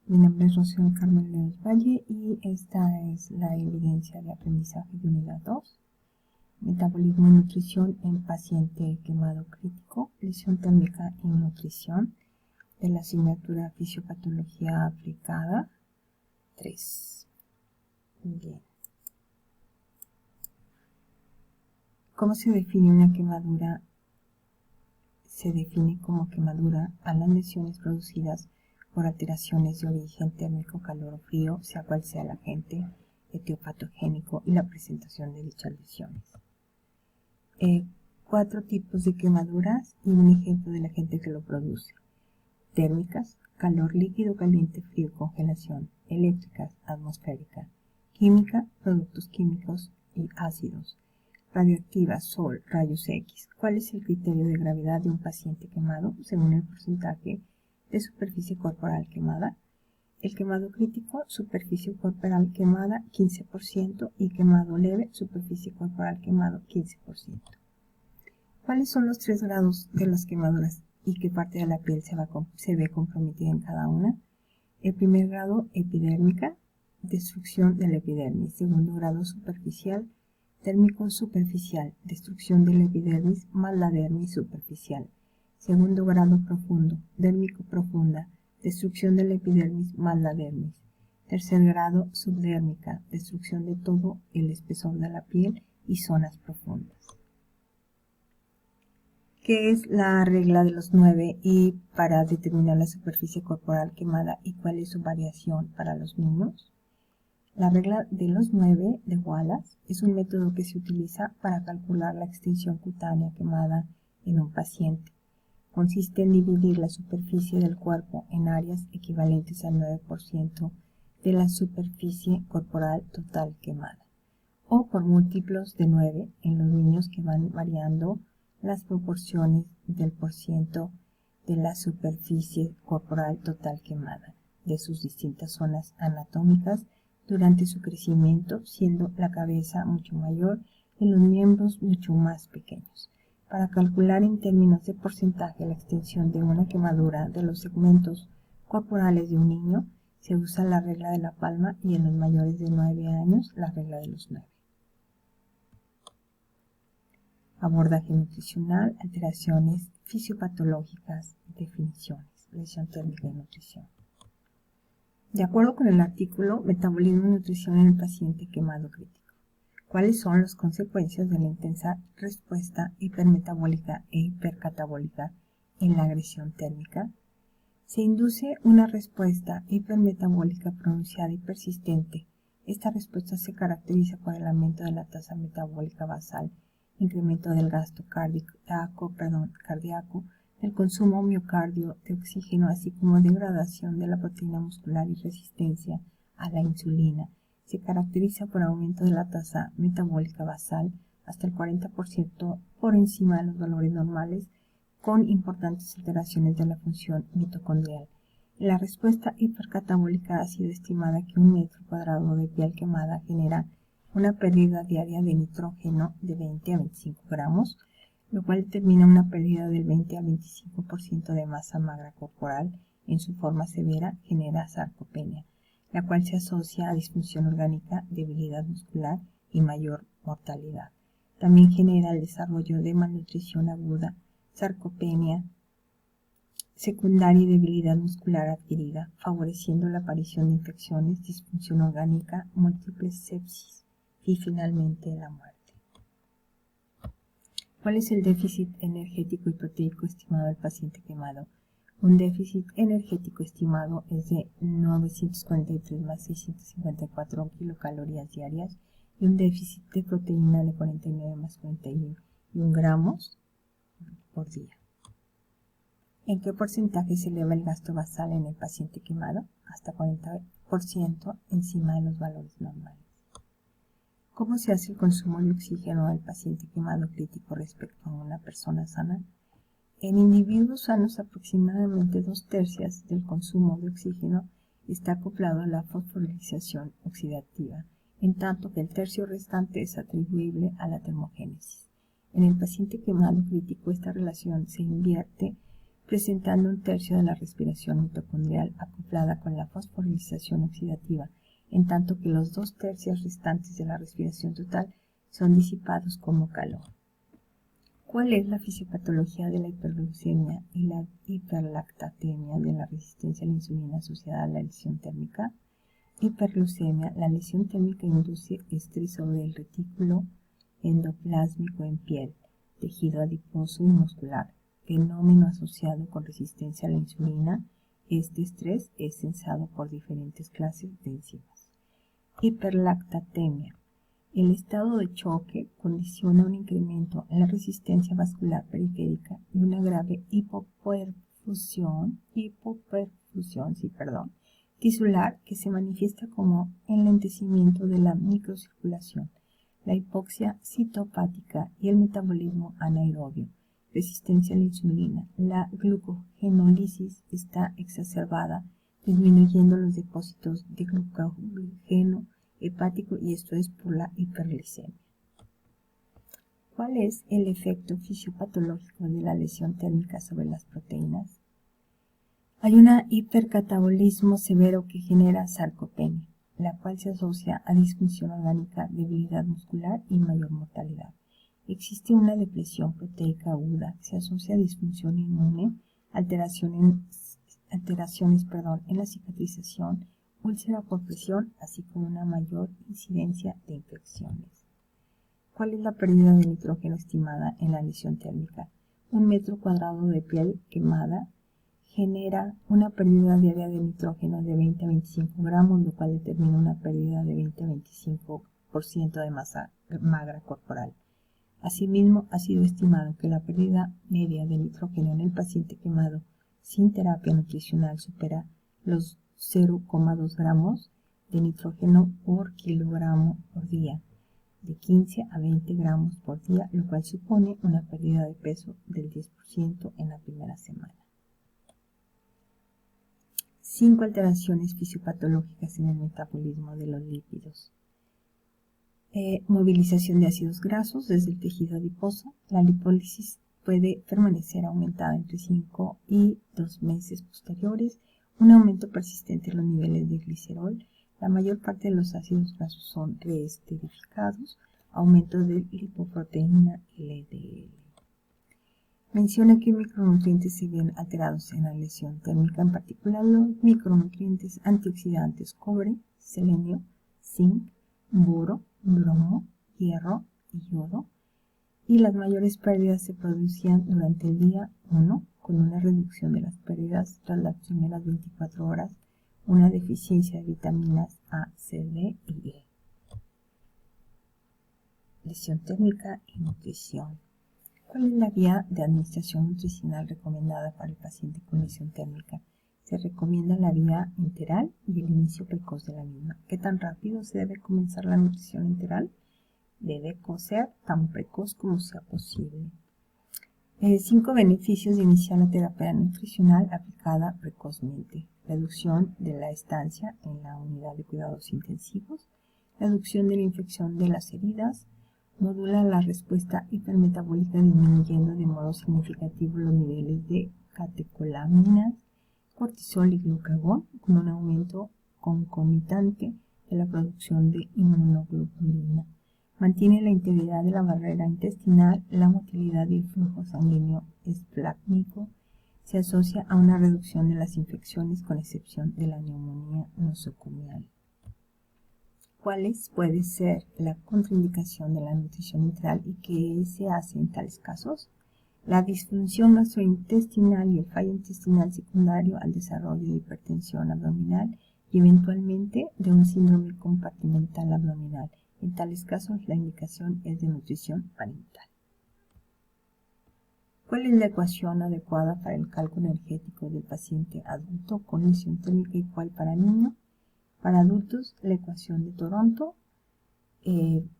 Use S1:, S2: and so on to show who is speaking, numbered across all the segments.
S1: Mi nombre es Rocío del Carmen Leos Valle y esta es la evidencia de aprendizaje de unidad 2. Metabolismo y nutrición en paciente quemado crítico, lesión térmica y nutrición de la asignatura Fisiopatología aplicada 3. Bien. ¿Cómo se define una quemadura? Se define como quemadura a las lesiones producidas por alteraciones de origen térmico, calor o frío, sea cual sea el agente etiopatogénico y la presentación de dichas lesiones. 4 tipos de quemaduras y un ejemplo del agente que lo produce. Térmicas, calor líquido, caliente, frío, congelación. Eléctricas, atmosférica. Química, productos químicos y ácidos. Radioactiva, sol, rayos X. ¿Cuál es el criterio de gravedad de un paciente quemado según el porcentaje de superficie corporal quemada? El quemado crítico, superficie corporal quemada 15% y quemado leve, superficie corporal quemado 15%. ¿Cuáles son los 3 grados de las quemaduras y qué parte de la piel se ve comprometida en cada una? El primer grado, epidérmica, destrucción de la epidermis. Segundo grado, superficial, térmico superficial, destrucción de la epidermis más la dermis superficial. Segundo grado profundo, dérmico profunda, destrucción de la epidermis más la dermis. Tercer grado, subdérmica, destrucción de todo el espesor de la piel y zonas profundas. ¿Qué es la regla de los 9 y para determinar la superficie corporal quemada y cuál es su variación para los niños? La regla de los 9 de Wallace es un método que se utiliza para calcular la extensión cutánea quemada en un paciente. Consiste en dividir la superficie del cuerpo en áreas equivalentes al 9% de la superficie corporal total quemada, o por múltiplos de 9 en los niños que van variando las proporciones del porciento de la superficie corporal total quemada de sus distintas zonas anatómicas durante su crecimiento, siendo la cabeza mucho mayor y los miembros mucho más pequeños. Para calcular en términos de porcentaje la extensión de una quemadura de los segmentos corporales de un niño, se usa la regla de la palma y en los mayores de 9 años la regla de los 9. Abordaje nutricional, alteraciones fisiopatológicas, definiciones, lesión térmica y nutrición. De acuerdo con el artículo Metabolismo y nutrición en el paciente quemado crítico, ¿cuáles son las consecuencias de la intensa respuesta hipermetabólica e hipercatabólica en la agresión térmica? Se induce una respuesta hipermetabólica pronunciada y persistente. Esta respuesta se caracteriza por el aumento de la tasa metabólica basal, incremento del gasto cardíaco, del consumo miocardio de oxígeno, así como degradación de la proteína muscular y resistencia a la insulina. Se caracteriza por aumento de la tasa metabólica basal hasta el 40% por encima de los valores normales, con importantes alteraciones de la función mitocondrial. La respuesta hipercatabólica ha sido estimada que 1 metro cuadrado de piel quemada genera una pérdida diaria de nitrógeno de 20 a 25 gramos, lo cual determina una pérdida del 20 a 25% de masa magra corporal. En su forma severa genera sarcopenia, la cual se asocia a disfunción orgánica, debilidad muscular y mayor mortalidad. También genera el desarrollo de malnutrición aguda, sarcopenia secundaria y debilidad muscular adquirida, favoreciendo la aparición de infecciones, disfunción orgánica, múltiples sepsis y finalmente la muerte. ¿Cuál es el déficit energético y proteico estimado del paciente quemado? Un déficit energético estimado es de 943 más 654 kilocalorías diarias y un déficit de proteína de 49 más 41 gramos por día. ¿En qué porcentaje se eleva el gasto basal en el paciente quemado? Hasta 40% encima de los valores normales. ¿Cómo se hace el consumo de oxígeno del paciente quemado crítico respecto a una persona sana? En individuos sanos, aproximadamente 2/3 del consumo de oxígeno está acoplado a la fosforilización oxidativa, en tanto que el tercio restante es atribuible a la termogénesis. En el paciente quemado crítico, esta relación se invierte presentando un tercio de la respiración mitocondrial acoplada con la fosforilización oxidativa, en tanto que los 2/3 restantes de la respiración total son disipados como calor. ¿Cuál es la fisiopatología de la hiperglucemia y la hiperlactatemia de la resistencia a la insulina asociada a la lesión térmica? Hiperglucemia. La lesión térmica induce estrés sobre el retículo endoplásmico en piel, tejido adiposo y muscular, fenómeno asociado con resistencia a la insulina. Este estrés es sensado por diferentes clases de enzimas. Hiperlactatemia. El estado de choque condiciona un incremento en la resistencia vascular periférica y una grave hipoperfusión tisular que se manifiesta como enlentecimiento de la microcirculación, la hipoxia citopática y el metabolismo anaerobio, resistencia a la insulina. La glucogenólisis está exacerbada, disminuyendo los depósitos de glucógeno hepático, y esto es por la hiperglicemia. ¿Cuál es el efecto fisiopatológico de la lesión térmica sobre las proteínas? Hay un hipercatabolismo severo que genera sarcopenia, la cual se asocia a disfunción orgánica, debilidad muscular y mayor mortalidad. Existe una depresión proteica aguda que se asocia a disfunción inmune, alteraciones en la cicatrización, úlcera por presión, así como una mayor incidencia de infecciones. ¿Cuál es la pérdida de nitrógeno estimada en la lesión térmica? 1 metro cuadrado de piel quemada genera una pérdida diaria de nitrógeno de 20 a 25 gramos, lo cual determina una pérdida de 20 a 25% de masa magra corporal. Asimismo, ha sido estimado que la pérdida media de nitrógeno en el paciente quemado sin terapia nutricional supera los 0,2 gramos de nitrógeno por kilogramo por día, de 15 a 20 gramos por día, lo cual supone una pérdida de peso del 10% en la primera semana. 5 alteraciones fisiopatológicas en el metabolismo de los lípidos. Movilización de ácidos grasos desde el tejido adiposo. La lipólisis puede permanecer aumentada entre 5 y 2 meses posteriores. Un aumento persistente en los niveles de glicerol. La mayor parte de los ácidos grasos son reesterificados. Aumento de lipoproteína LDL. Menciona que micronutrientes se ven alterados en la lesión térmica, en particular los micronutrientes antioxidantes cobre, selenio, zinc, boro, bromo, hierro y yodo, y las mayores pérdidas se producían durante el día 1, con una reducción de las pérdidas tras las primeras 24 horas, una deficiencia de vitaminas A, C, D y E. Lesión térmica y nutrición. ¿Cuál es la vía de administración nutricional recomendada para el paciente con lesión térmica? Se recomienda la vía enteral y el inicio precoz de la misma. ¿Qué tan rápido se debe comenzar la nutrición enteral? Debe ser tan precoz como sea posible. 5 beneficios de iniciar la terapia nutricional aplicada precozmente. Reducción de la estancia en la unidad de cuidados intensivos. Reducción de la infección de las heridas. Modula la respuesta hipermetabólica disminuyendo de modo significativo los niveles de catecolaminas, cortisol y glucagón, con un aumento concomitante de la producción de inmunoglobulina. Mantiene la integridad de la barrera intestinal, la motilidad y el flujo sanguíneo esplácnico. Se asocia a una reducción de las infecciones con excepción de la neumonía nosocomial. ¿Cuáles puede ser la contraindicación de la nutrición enteral y qué se hace en tales casos? La disfunción gastrointestinal y el fallo intestinal secundario al desarrollo de hipertensión abdominal y eventualmente de un síndrome compartimental abdominal. En tales casos la indicación es de nutrición parental. ¿Cuál es la ecuación adecuada para el cálculo energético del paciente adulto con lesión térmica y cuál para niño? Para adultos, la ecuación de Toronto, REE,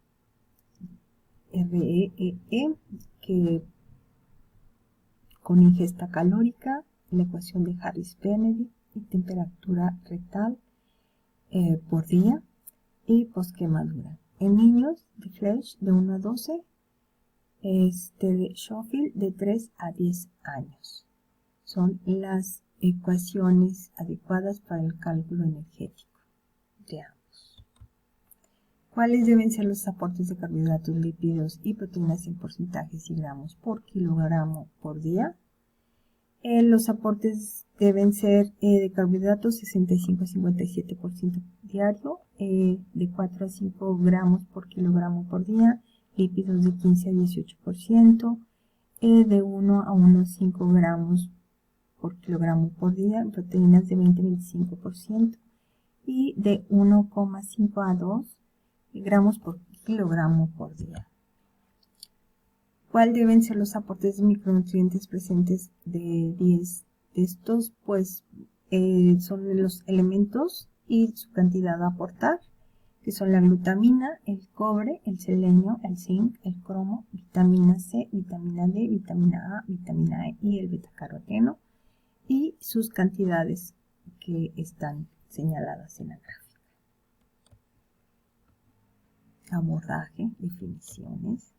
S1: que con ingesta calórica, la ecuación de Harris-Benedict y temperatura rectal por día y posquemadura. En niños, de Flesch de 1 a 12, de Schofield de 3 a 10 años. son las ecuaciones adecuadas para el cálculo energético de ambos. ¿Cuáles deben ser los aportes de carbohidratos, lípidos y proteínas en porcentajes y gramos por kilogramo por día? Los aportes deben ser de carbohidratos 65 a 57% diario, de 4 a 5 gramos por kilogramo por día, lípidos de 15 a 18%, de 1 a 1,5 gramos por kilogramo por día, proteínas de 20 a 25% y de 1,5 a 2 gramos por kilogramo por día. ¿Cuál deben ser los aportes de micronutrientes presentes de 10 de estos? Pues son los elementos y su cantidad a aportar, que son la glutamina, el cobre, el selenio, el zinc, el cromo, vitamina C, vitamina D, vitamina A, vitamina E y el betacaroteno, y sus cantidades que están señaladas en la gráfica. Abordaje, definiciones.